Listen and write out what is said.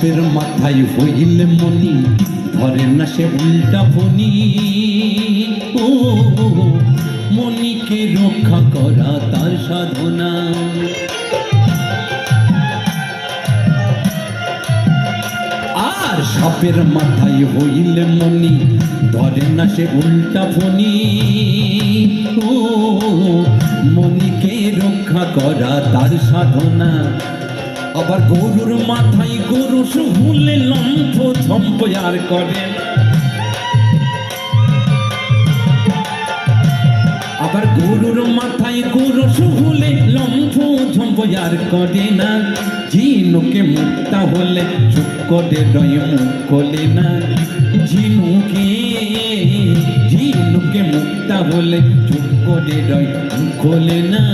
সাপের মাথায় হইলে মনি ধরে না সে উল্টা ফনি। ও মনিকে রক্ষা করা তার সাধনা। আর সাপের মাথায় হইলে মনি ধরে না সে উল্টা ফনি। ও মনিকে রক্ষা করা তার সাধনা। আবার গরুর মাথায় গরু শুলে লম্ফ ঝম্প আর করে। আবার গরুর মাথায় গরু শুলে লম্ফ ঝম্প আর করে না। ঝিনুকে মুক্তা হলে চুপ করে রয় মুখ খোলে না। ঝিনুকে মুক্তা হলে চুপ করে রয় মুখ খোলে না।